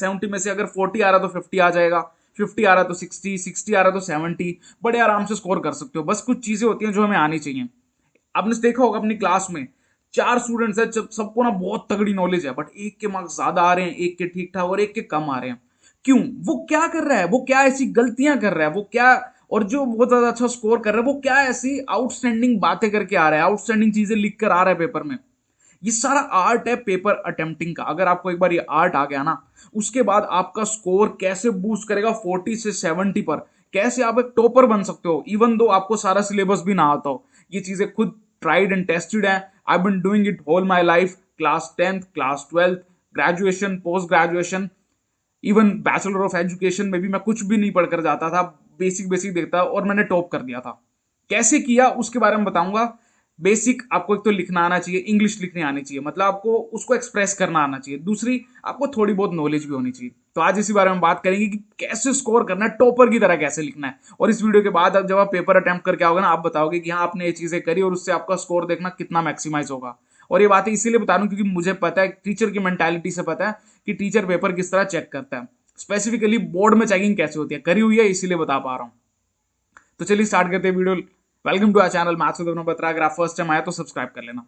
70 में से अगर 40 आ रहा तो 50 आ जाएगा, 50 आ रहा तो 60, 60 आ रहा तो 70, बड़े आराम से स्कोर कर सकते हो। बस कुछ चीजें होती हैं जो हमें आनी चाहिए। आपने देखा होगा अपनी क्लास में 4 स्टूडेंट्स है, सबको ना बहुत तगड़ी नॉलेज है, बट एक के मार्क्स ज्यादा आ रहे हैं, एक के ठीक ठाक और एक के कम आ रहे हैं। क्यों? वो क्या कर रहा है, वो क्या ऐसी गलतियां कर रहा है, वो क्या, और जो बहुत ज्यादा अच्छा स्कोर कर रहा है वो क्या ऐसी आउटस्टैंडिंग बातें करके आ रहा है, आउटस्टैंडिंग चीजें लिख कर आ रहा है पेपर में। ये सारा आर्ट है पेपर अटेम्प्टिंग का। अगर आपको एक बार ये आर्ट आ गया ना, उसके बाद आपका स्कोर कैसे बूस्ट करेगा 40 से 70 पर, कैसे आप एक टॉपर बन सकते हो इवन दो आपको सारा सिलेबस भी ना आता हो। ये चीजें खुद ट्राइड एंड टेस्टेड है। I been doing it whole my life, class 10th, class 12th, graduation, post graduation, even bachelor of education में भी मैं कुछ भी नहीं पढ़कर जाता था, बेसिक बेसिक देखता और मैंने टॉप कर दिया था। कैसे किया उसके बारे में बताऊंगा। बेसिक आपको एक तो लिखना आना चाहिए, इंग्लिश लिखनी आनी चाहिए, मतलब आपको उसको एक्सप्रेस करना आना चाहिए। दूसरी, आपको थोड़ी बहुत नॉलेज भी होनी चाहिए। तो आज इसी बारे में बात करेंगे कि कैसे स्कोर करना है, टॉपर की तरह कैसे लिखना है। और इस वीडियो के बाद जब आप पेपर अटेम्प्ट करके आओगे ना, आप बताओगे कि हाँ आपने ये चीजें करी और उससे आपका स्कोर देखना कितना मैक्सिमाइज होगा। और ये बातें इसीलिए बता रहा हूँ क्योंकि मुझे पता है, टीचर की मेंटालिटी से पता है कि टीचर पेपर किस तरह चेक करता है, स्पेसिफिकली बोर्ड में चेकिंग कैसे होती है, करी हुई है इसीलिए बता पा रहा हूँ। तो चलिए स्टार्ट करते हैं video. Welcome to our channel maths with Batra. अगर आप फर्स्ट टाइम आए तो सब्सक्राइब कर लेना।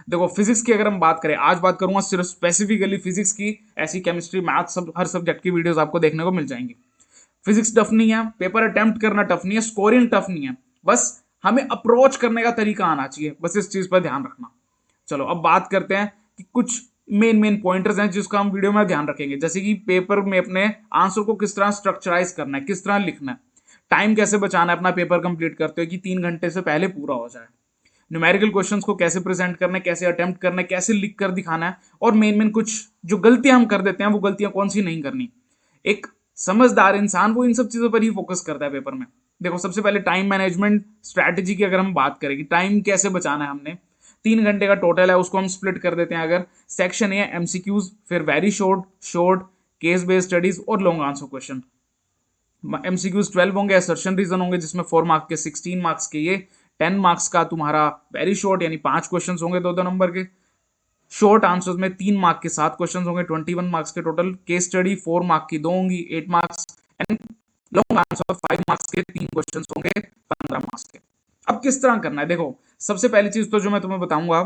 देखो फिजिक्स की अगर हम बात करें, आज बात करूंगा सिर्फ स्पेसिफिकली फिजिक्स की। ऐसी केमिस्ट्री, मैथ्स, सब हर सब्जेक्ट की वीडियोस आपको देखने को मिल जाएंगी। फिजिक्स टफ नहीं है, पेपर अटेम्प्ट करना टफ नहीं है, स्कोरिंग टफ नहीं है, बस हमें अप्रोच करने का तरीका आना चाहिए, बस इस चीज पर ध्यान रखना। चलो अब बात करते हैं कि कुछ मेन मेन पॉइंटर्स हैं जिसका हम वीडियो में ध्यान रखेंगे, जैसे कि पेपर में अपने आंसर को किस तरह स्ट्रक्चराइज करना है, किस तरह लिखना है, टाइम कैसे बचाना है अपना पेपर कंप्लीट करते हुए कि 3 घंटे से पहले पूरा हो जाए, न्यूमेरिकल क्वेश्चंस को कैसे प्रेजेंट करना है, कैसे अटेम्प्ट करना है, कैसे लिख कर दिखाना है, और मेन मेन कुछ जो गलतियां हम कर देते हैं वो गलतियां कौन सी नहीं करनी। एक समझदार इंसान वो इन सब चीजों पर ही फोकस करता है पेपर में। देखो सबसे पहले टाइम मैनेजमेंट स्ट्रैटेजी की अगर हम बात करें कि टाइम कैसे बचाना है, हमने 3 घंटे का टोटल है, उसको हम स्प्लिट कर देते हैं। अगर सेक्शन ए एमसीक्यूज, फिर very short, short, case based studies और लॉन्ग आंसर क्वेश्चन। एमसीक्यूज 12 होंगे, असर्शन रीजन होंगे जिसमें 4 मार्क्स के, 16 मार्क्स के ये, 10 मार्क्स का तुम्हारा वेरी शॉर्ट यानी 5 क्वेश्चन होंगे 2-2 नंबर के। शॉर्ट आंसर्स में 3 मार्क के 7 क्वेश्चन होंगे, 21 मार्क्स के टोटल। केस स्टडी 4 मार्क की 2 होंगी, 8 marks. And long answer 5 marks के 3 क्वेश्चन होंगे, 15 मार्क्स के। अब किस तरह करना है, देखो सबसे पहली चीज तो जो मैं तुम्हें बताऊंगा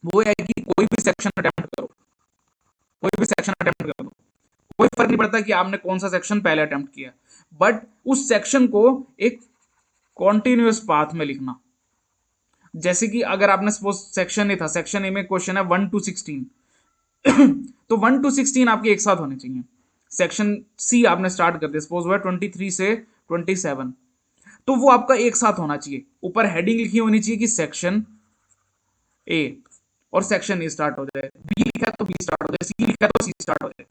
वो है कि कोई भी सेक्शन अटेम्प्ट करो, कोई भी सेक्शन अटेम्प्ट कर दो, कोई फर्क नहीं पड़ता कि आपने कौन सा सेक्शन पहले अटेम्प्ट किया, बट उस सेक्शन को एक कॉन्टिन्यूअस पाथ में लिखना। जैसे कि अगर आपने सपोज सेक्शन ए था, सेक्शन ए में क्वेश्चन है 1 to 16, तो 1 to 16 आपके एक साथ होने चाहिए। सेक्शन सी आपने स्टार्ट कर दिया, सपोज हुआ 23 से 27, तो वो आपका एक साथ होना चाहिए। ऊपर हेडिंग लिखी होनी चाहिए कि सेक्शन ए, और सेक्शन ए स्टार्ट हो जाए, बी लिखा है तो बी स्टार्ट हो जाए, सी लिखा है तो सी स्टार्ट हो जाए।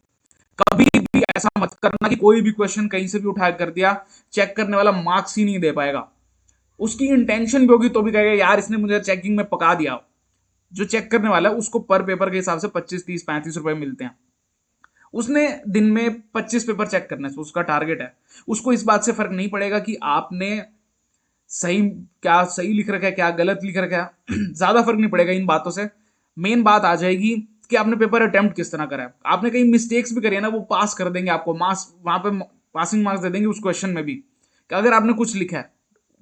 कभी भी ऐसा मत करना कि कोई भी क्वेश्चन कहीं से भी उठा कर दिया, चेक करने वाला मार्क्स ही नहीं दे पाएगा। उसकी इंटेंशन भी होगी तो भी कहेगा यार इसने मुझे चेकिंग में पका दिया। जो चेक करने वाला है उसको पर पेपर के हिसाब से 25, 30, 35 रुपए मिलते हैं। उसने दिन में 25 पेपर चेक करने से उसका टारगेट है। उसको इस बात से फर्क नहीं पड़ेगा कि आपने सही क्या सही लिख रखा है, क्या गलत लिख रखा है। ज्यादा फर्क नहीं पड़ेगा इन बातों से। मेन बात आ जाएगी कि आपने पेपर अटेम्प्ट किस तरह करा है। आपने कहीं मिस्टेक्स भी करी है ना, वो पास कर देंगे आपको मार्क्स, वहां पे पासिंग मार्क्स दे देंगे उस क्वेश्चन में भी। कि अगर आपने कुछ लिखा है,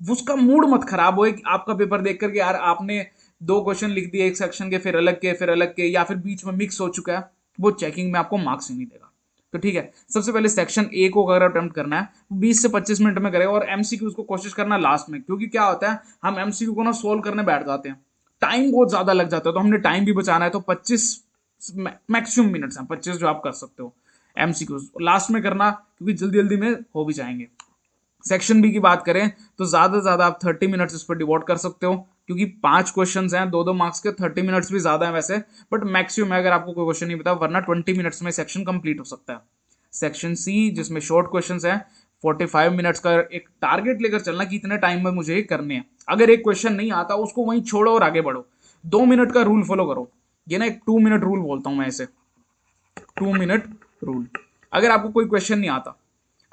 उसका मूड मत खराब हो आपका पेपर देख करके, यार आपने 2 क्वेश्चन लिख दिए एक सेक्शन के, फिर अलग के, फिर अलग के, या फिर बीच में मिक्स हो चुका है, वो चेकिंग में आपको मार्क्स ही नहीं देगा। तो ठीक है, सबसे पहले सेक्शन ए को अगर अटेम्प्ट करना है 20 से 25 मिनट में करेगा, और एमसीक्यू को कोशिश करना लास्ट में, क्योंकि क्या होता है हम एमसीक्यू को ना सोल्व करने बैठ जाते हैं, टाइम बहुत ज्यादा लग जाता है, तो हमने टाइम भी बचाना है। तो 25 मैक्सिमम मिनट्स हैं, 25 जो आप कर सकते हो एमसीक्यू लास्ट में करना, क्योंकि जल्दी जल्दी में हो भी जाएंगे। सेक्शन बी की बात करें तो ज्यादा से ज्यादा आप 30 मिनट्स इस पर डिवोट कर सकते हो, क्योंकि 5 क्वेश्चन हैं, 2-2 मार्क्स के, 30 मिनट्स भी ज्यादा है वैसे, बट मैक्सिमम है अगर आपको कोई क्वेश्चन नहीं पता, वरना 20 मिनट्स में सेक्शन कंप्लीट हो सकता है। सेक्शन सी जिसमें शॉर्ट क्वेश्चन है, 45 मिनट्स का एक टारगेट लेकर चलना कि इतने टाइम में मुझे ये करने हैं। अगर एक क्वेश्चन नहीं आता उसको वहीं छोड़ो और आगे बढ़ो। 2 मिनट का रूल फॉलो करो, ये ना एक 2 मिनट रूल बोलता हूं मैं इसे, 2 मिनट रूल। अगर आपको कोई क्वेश्चन नहीं आता,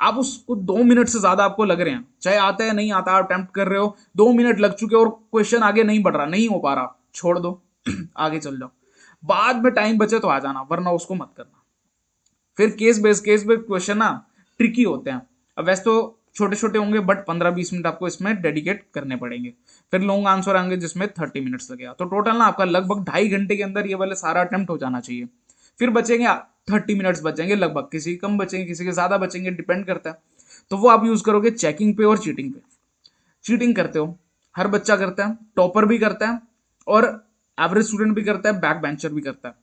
आप उसको 2 मिनट से ज्यादा आपको लग रहे हैं, चाहे आता है नहीं आता, आप अटेम्प्ट कर रहे हो, 2 मिनट लग चुके और क्वेश्चन आगे नहीं बढ़ रहा, नहीं हो पा रहा, छोड़ दो। आगे चल जाओ, बाद में टाइम बचे तो आ जाना, वरना उसको मत करना। फिर केस बेस्ड क्वेश्चन ना ट्रिकी होते हैं। अब वैसे तो छोटे छोटे होंगे बट 15-20 मिनट आपको इसमें डेडिकेट करने पड़ेंगे। फिर लॉन्ग आंसर आएंगे जिसमें 30 मिनट्स लगेगा। तो टोटल ना आपका लगभग 2.5 घंटे के अंदर ये वाले सारा अटेम्प्ट हो जाना चाहिए। फिर बचेंगे 30 मिनट्स बचेंगे लगभग, किसी कम बचेंगे किसी के ज्यादा बचेंगे, डिपेंड करता है। तो वो आप यूज करोगे चेकिंग पे और चीटिंग पे। चीटिंग करते हो, हर बच्चा करता है, टॉपर भी करता है और एवरेज स्टूडेंट भी करता है, बैक बेंचर भी करता है।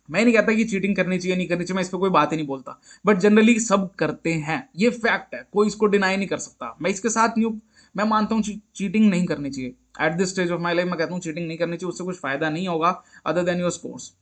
मैं नहीं कहता कि चीटिंग करनी चाहिए नहीं करनी चाहिए, मैं इस पर कोई बात ही नहीं बोलता, बट जनरली सब करते हैं, ये फैक्ट है, कोई इसको डिनाई नहीं कर सकता। मैं इसके साथ नहीं हूँ, मैं मानता हूँ चीटिंग नहीं करनी चाहिए। At this stage of my life मैं कहता हूँ चीटिंग नहीं करनी चाहिए, उससे कुछ फायदा नहीं होगा अदर देन योर स्कोर्स।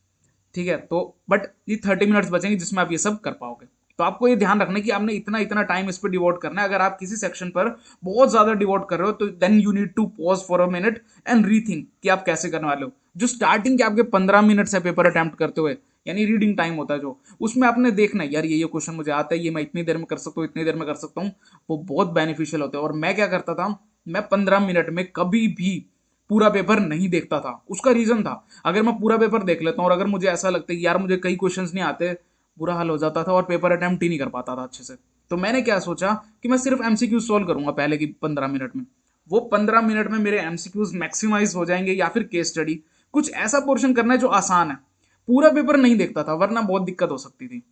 ठीक है, तो बट ये 30 मिनट्स बचेंगे जिसमें आप ये सब कर पाओगे। तो आपको ये ध्यान रखना है कि आपने इतना इतना टाइम इस पर डिवोट करना है। अगर आप किसी सेक्शन पर बहुत ज्यादा डिवोट कर रहे हो तो then you need to pause for a minute and rethink कि आप कैसे करने वाले हो। जो स्टार्टिंग के आपके 15 मिनट्स है पेपर अटेम्प्ट करते हुए, यानी रीडिंग टाइम होता है जो, उसमें आपने देखना है यार ये क्वेश्चन मुझे आता है, ये मैं इतनी देर में कर सकता हूँ, इतनी देर में कर सकता हूँ, वो बहुत बेनिफिशियल होता है। और मैं क्या करता था, मैं 15 मिनट में कभी भी पूरा पेपर नहीं देखता था। उसका रीजन था, अगर मैं पूरा पेपर देख लेता हूँ और अगर मुझे ऐसा लगता है कि यार मुझे कई क्वेश्चंस नहीं आते, बुरा हाल हो जाता था और पेपर अटेम्प्ट ही नहीं कर पाता था अच्छे से। तो मैंने क्या सोचा कि मैं सिर्फ एमसीक्यू सॉल्व करूंगा पहले की 15 मिनट में। वो 15 मिनट में मेरे एमसीक्यूज मैक्सिमाइज हो जाएंगे, या फिर केस स्टडी कुछ ऐसा पोर्शन करना है जो आसान है। पूरा पेपर नहीं देखता था वरना बहुत दिक्कत हो सकती थी।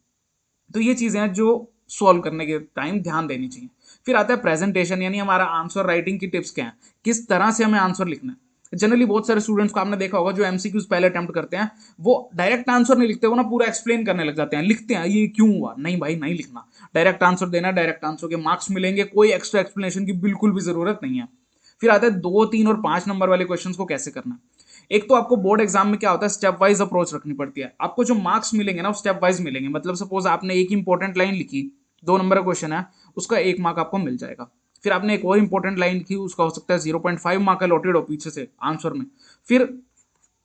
तो ये चीजें हैं जो सॉल्व करने के टाइम ध्यान देनी चाहिए। फिर आता है प्रेजेंटेशन, यानी हमारा आंसर राइटिंग की टिप्स क्या है, किस तरह से हमें आंसर लिखना है। जनरली बहुत सारे स्टूडेंट्स को आपने देखा होगा जो एमसीक्यूज पहले अटेम्प्ट करते हैं, वो डायरेक्ट आंसर नहीं लिखते, वो ना पूरा एक्सप्लेन करने लग जाते हैं, लिखते हैं ये क्यों हुआ। नहीं भाई, नहीं लिखना, डायरेक्ट आंसर देना, डायरेक्ट आंसर के मार्क्स मिलेंगे, कोई एक्स्ट्रा एक्सप्लेनेशन की बिल्कुल भी जरूरत नहीं है। फिर आता है 2, 3 और 5 नंबर वाले क्वेश्चन को कैसे करना है। एक तो आपको बोर्ड एग्जाम में क्या होता है, स्टेप वाइज अप्रोच रखनी पड़ती है। आपको जो मार्क्स मिलेंगे ना वो स्टेप वाइज मिलेंगे। मतलब सपोज आपने एक इंपॉर्टेंट लाइन लिखी, 2 नंबर का क्वेश्चन है, उसका 1 मार्क आपको मिल जाएगा। फिर आपने एक और इंपॉर्टेंट लाइन लिखी, उसका हो सकता है 0.5 मार्क अलॉटेड हो पीछे से आंसर में। फिर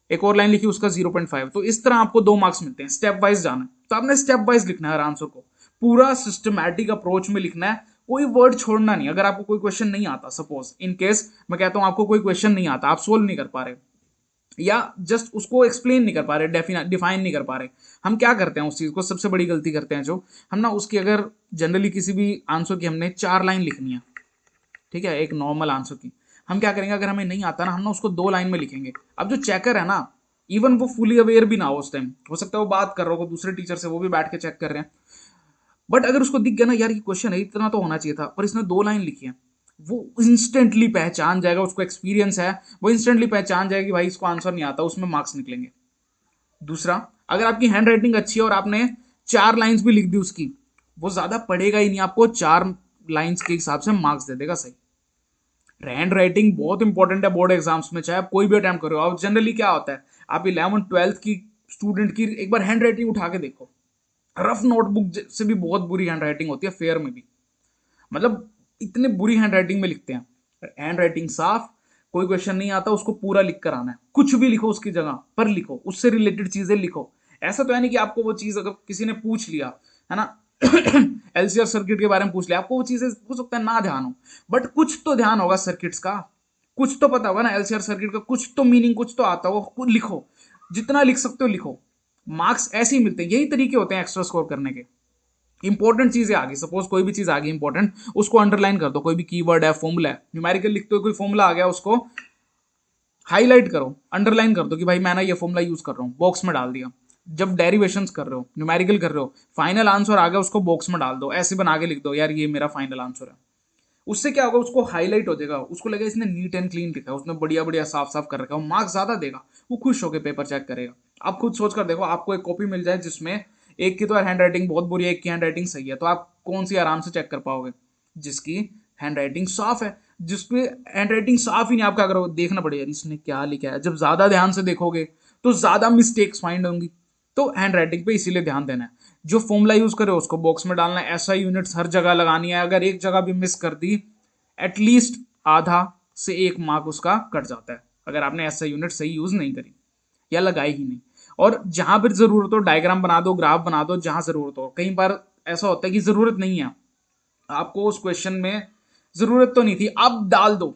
एक और लाइन लिखी, उसका 0.5। तो इस तरह आपको 2 मार्क्स मिलते हैं। स्टेप वाइज जाना है, तो आपने स्टेप वाइज लिखना है हर आंसर को, पूरा सिस्टमैटिक अप्रोच में लिखना है, कोई वर्ड छोड़ना नहीं। अगर आपको कोई क्वेश्चन नहीं आता, सपोज इन केस मैं कहता हूं आपको कोई क्वेश्चन नहीं आता, आप सोल्व नहीं कर पा रहे या जस्ट उसको एक्सप्लेन नहीं कर पा रहे, डिफाइन नहीं कर पा रहे, हम क्या करते हैं उस चीज को, सबसे बड़ी गलती करते हैं जो हम ना, उसकी अगर जनरली किसी भी आंसर की हमने 4 लाइन लिखनी है, ठीक है, एक नॉर्मल आंसर की, हम क्या करेंगे, अगर हमें नहीं आता ना, हम ना उसको 2 लाइन में लिखेंगे। अब जो चेकर है ना, इवन वो फुली अवेयर भी ना हो उस टाइम, हो सकता है वो बात कर रहा हो दूसरे टीचर से, वो भी बैठ के चेक कर रहे हैं, बट अगर उसको दिख गया ना यार ये क्वेश्चन है, इतना तो होना चाहिए था, पर इसने 2 लाइन लिखी है, वो इंस्टेंटली पहचान जाएगा, उसको एक्सपीरियंस है, वो इंस्टेंटली पहचान जाएगा कि भाई इसको आंसर नहीं आता, उसमें मार्क्स निकलेंगे। दूसरा, अगर आपकी हैंड राइटिंग अच्छी है और आपने 4 लाइन्स भी लिख दी उसकी, वो ज्यादा पढ़ेगा ही नहीं, आपको 4 लाइन्स के हिसाब से मार्क्स दे देगा सही। हैंड राइटिंग बहुत इंपॉर्टेंट है बोर्ड एग्जाम्स में, चाहे आप कोई भी अटेम्प्ट करो। और जनरली क्या होता है, आप 11th 12th की स्टूडेंट की एक बार हैंड राइटिंग उठा के देखो, रफ नोटबुक से भी बहुत बुरी हैंड राइटिंग होती है, फेयर में भी, मतलब इतने बुरी हैंड राइटिंग में लिखते हैं। हैंड राइटिंग साफ, कोई क्वेश्चन नहीं आता उसको पूरा लिख कर आना है, कुछ भी लिखो उसकी जगह पर, लिखो उससे रिलेटेड चीजें लिखो। ऐसा तो है नहीं कि आपको वो चीज अगर किसी ने पूछ लिया है ना एलसीआर सर्किट के बारे में पूछ लिया, आपको वो चीजें हो सकता है ना ध्यान हो, बट कुछ तो ध्यान होगा सर्किट्स का, कुछ तो पता होगा ना एलसीआर सर्किट का, कुछ तो मीनिंग कुछ तो आता हो, लिखो, जितना लिख सकते हो लिखो। मार्क्स ऐसे ही मिलते हैं, यही तरीके होते हैं एक्स्ट्रा स्कोर करने के। इंपॉर्टेंट चीजें आ गई, सपोज कोई भी चीज आ गई इंपॉर्टेंट, उसको अंडरलाइन कर दो, कोई भी कीवर्ड है, फॉर्मूला है, न्यूमेरिकल लिखते हो, कोई फॉर्मूला आ गया उसको हाईलाइट करो, अंडरलाइन कर दो कि भाई मैं ना ये फॉर्मूला यूज कर रहा हूँ, बॉक्स में डाल दिया। जब डेरिवेशंस कर रहे हो, न्यूमेरिकल कर रहे हो, फाइनल आंसर आ गया उसको बॉक्स में डाल दो, ऐसे बना के लिख दो यार ये मेरा फाइनल आंसर है। उससे क्या होगा, उसको हाईलाइट हो जाएगा, उसको लगेगा इसने नीट एंड क्लीन लिखा है, उसने बढ़िया बढ़िया साफ साफ कर रखा है, वो मार्क्स ज्यादा देगा, वो खुश होकर पेपर चेक करेगा। आप खुद सोच कर देखो, आपको एक कॉपी मिल जाए जिसमें एक की तो हैंड राइटिंग बहुत बुरी है, एक की हैंड राइटिंग सही है, तो आप कौन सी आराम से चेक कर पाओगे, जिसकी हैंड राइटिंग साफ है। जिसपे हैंड राइटिंग साफ ही नहीं, आप क्या करोगे, देखना पड़ेगा यार इसने क्या लिखा है, जब ज्यादा ध्यान से देखोगे तो ज्यादा मिस्टेक्स फाइंड होंगी। तो हैंड राइटिंग पे इसीलिए ध्यान देना है, जो फॉर्मूला यूज करे उसको बॉक्स में डालना है, ऐसा यूनिट्स हर जगह लगानी है, अगर एक जगह भी मिस कर दी एटलीस्ट आधा से 1 मार्क उसका कट जाता है, अगर आपने ऐसा यूनिट सही यूज नहीं करी या लगाई ही नहीं। और जहां पर जरूरत हो डायग्राम बना दो, ग्राफ बना दो, जहां जरूरत हो। कई बार ऐसा होता है कि जरूरत नहीं है आपको उस क्वेश्चन में, जरूरत तो नहीं थी, अब डाल दो,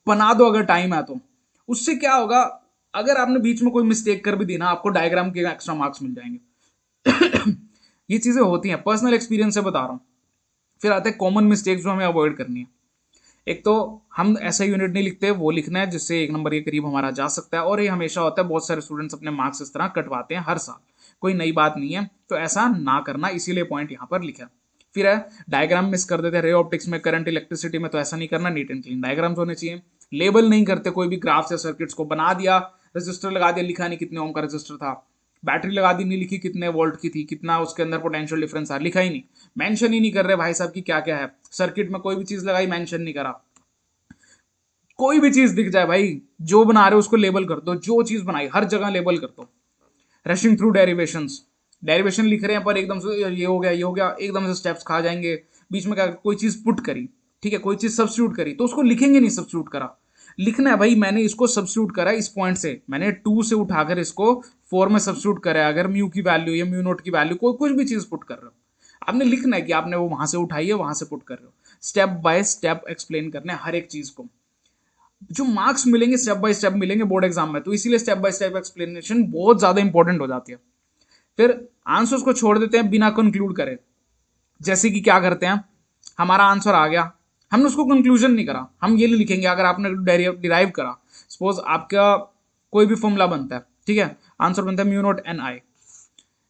बना दो अगर टाइम है तो। उससे क्या होगा, अगर आपने बीच में कोई मिस्टेक कर भी दी ना, आपको डायग्राम के एक्स्ट्रा मार्क्स मिल जाएंगे ये चीज़ें होती हैं, पर्सनल एक्सपीरियंस से बता रहा हूँ। फिर आते हैं कॉमन मिस्टेक्स जो हमें अवॉइड करनी है। एक तो हम ऐसा यूनिट नहीं लिखते, वो लिखना है जिससे 1 नंबर के करीब हमारा जा सकता है, और ये हमेशा होता है, बहुत सारे स्टूडेंट्स अपने मार्क्स इस तरह कटवाते हैं हर साल, कोई नई बात नहीं है, तो ऐसा ना करना, इसीलिए पॉइंट यहाँ पर लिखा है। फिर है डायग्राम मिस कर देते हैं, रे ऑप्टिक्स में, करंट इलेक्ट्रिसिटी में, तो ऐसा नहीं करना, नीट एंड क्लीन डायग्राम्स होने चाहिए। लेबल नहीं करते कोई भी ग्राफ्स या सर्किट्स को, बना दिया रजिस्टर लगा दिया, लिखा नहीं कितने ओम का रजिस्टर था, बैटरी लगा दी, नहीं लिखी कितने वोल्ट की थी, कितना उसके अंदर पोटेंशियल डिफरेंस था, लिखा ही नहीं, मेंशन ही नहीं कर रहे भाई साहब की क्या क्या है, सर्किट में कोई भी चीज लगाई मेंशन नहीं करा। कोई भी चीज दिख जाए भाई, जो बना रहे हो उसको लेबल कर दो, जो चीज बनाई हर जगह लेबल कर दो। रशिंग थ्रू डेरिवेशंस, डेरिवेशन लिख रहे हैं पर एकदम से ये हो गया, ये हो गया, एकदम से स्टेप्स खा जाएंगे, बीच में क्या कोई चीज पुट करी, ठीक है, कोई चीज सब्स्टिट्यूट करी, तो उसको लिखेंगे नहीं सब्स्टिट्यूट करा, लिखना है भाई मैंने इसको सब्स्टिट्यूट करा इस पॉइंट से, मैंने 2 से उठाकर इसको 4 में सब्स्टिट्यूट करा है, अगर म्यू की वैल्यू या म्यू नोट की वैल्यू, कोई कुछ भी चीज पुट कर रहे हो, आपने लिखना है कि आपने वो वहां से उठाई है, वहां से पुट कर रहे हो, स्टेप बाय स्टेप एक्सप्लेन करना है हर एक चीज को। जो मार्क्स मिलेंगे स्टेप बाय स्टेप मिलेंगे बोर्ड एग्जाम में, तो इसीलिए स्टेप बाय स्टेप एक्सप्लेनेशन बहुत ज्यादा इंपॉर्टेंट हो जाती है। फिर आंसर्स को छोड़ देते हैं बिना कंक्लूड करे, जैसे कि क्या करते हैं, हमारा आंसर आ गया, हमने उसको कंक्लूजन नहीं करा, हम ये नहीं लिखेंगे, अगर आपने डिराइव करा, सपोज आपका कोई भी फॉर्मूला बनता है, ठीक है, आंसर बनता है म्यू नॉट एन आई,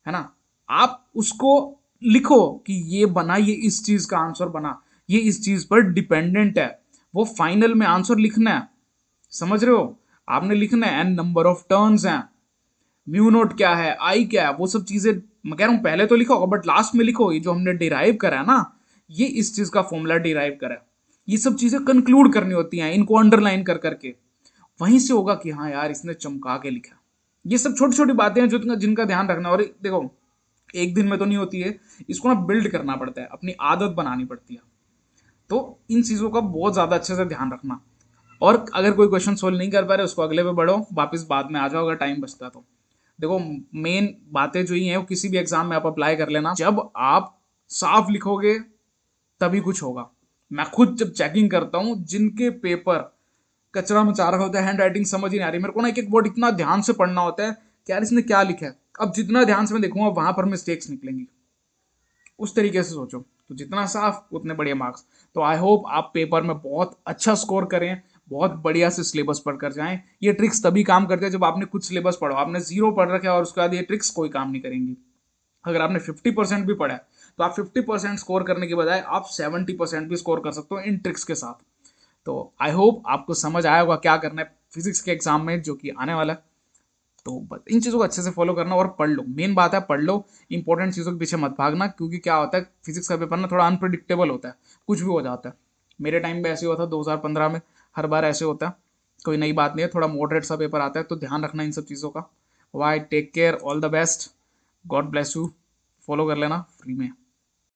है ना, आप उसको लिखो कि ये बना, ये इस चीज का आंसर बना, ये इस चीज पर डिपेंडेंट है, वो फाइनल में आंसर लिखना है, समझ रहे हो, आपने लिखना है एन नंबर ऑफ टर्न्स हैं, म्यू नोट क्या है, आई क्या है, वो सब चीजें मैं कह रहा हूँ पहले तो लिखो, बट लास्ट में लिखो ये जो हमने डिराइव करा है ना, ये इस चीज का फॉर्मूला डिराइव करा है, ये सब चीजें कंक्लूड करनी होती हैं, इनको अंडरलाइन कर करके, वहीं से होगा कि हाँ यार इसने चमका के लिखा। ये सब छोटी छोटी बातें हैं जो जिनका ध्यान रखना, और देखो एक दिन में तो नहीं होती है, इसको ना बिल्ड करना पड़ता है, अपनी आदत बनानी पड़ती है, तो इन चीज़ों का बहुत ज़्यादा अच्छे से ध्यान रखना। और अगर कोई क्वेश्चन सोल्व नहीं कर पा रहे उसको अगले पे बढ़ो, वापस बाद में आ जाओ अगर टाइम बचता है तो। देखो मेन बातें जो ही हैं वो किसी भी एग्जाम में आप अप्लाई कर लेना, जब आप साफ लिखोगे तभी कुछ होगा। मैं खुद जब चेकिंग करता हूँ, जिनके पेपर कचरा मचा रखा होता है, हैंड राइटिंग समझ ही नहीं आ रही, मेरे को ना एक एक वर्ड इतना ध्यान से पढ़ना होता है कि यार इसने क्या लिखा है, अब जितना ध्यान से मैं देखूंगा वहां पर मिस्टेक्स निकलेंगी, उस तरीके से सोचो, तो जितना साफ उतने बढ़िया मार्क्स। तो आई होप आप पेपर में बहुत अच्छा स्कोर करें, बहुत बढ़िया से सिलेबस पढ़ कर जाएं। ये ट्रिक्स तभी काम करते हैं जब आपने कुछ सिलेबस पढ़ो, आपने 0 पढ़ रखा है और उसके बाद ये ट्रिक्स कोई काम नहीं करेंगी। अगर आपने 50% भी पढ़ा है तो आप 50% स्कोर करने के बजाय आप 70% भी स्कोर कर सकते हो इन ट्रिक्स के साथ। तो आई होप आपको समझ आया होगा क्या करना है फिजिक्स के एग्जाम में जो कि आने वाला है। तो बस इन चीज़ों को अच्छे से फॉलो करना और पढ़ लो, मेन बात है पढ़ लो, इंपॉर्टेंट चीज़ों के पीछे मत भागना, क्योंकि क्या होता है फिजिक्स का पेपर ना थोड़ा अनप्रडिक्टेबल होता है, कुछ भी हो जाता है। मेरे टाइम पे ऐसे हुआ था 2015 में, हर बार ऐसे होता है, कोई नई बात नहीं है, थोड़ा मॉडरेट सा पेपर आता है, तो ध्यान रखना इन सब चीज़ों का। Bye take care, all the best, God bless you, follow कर लेना फ्री में।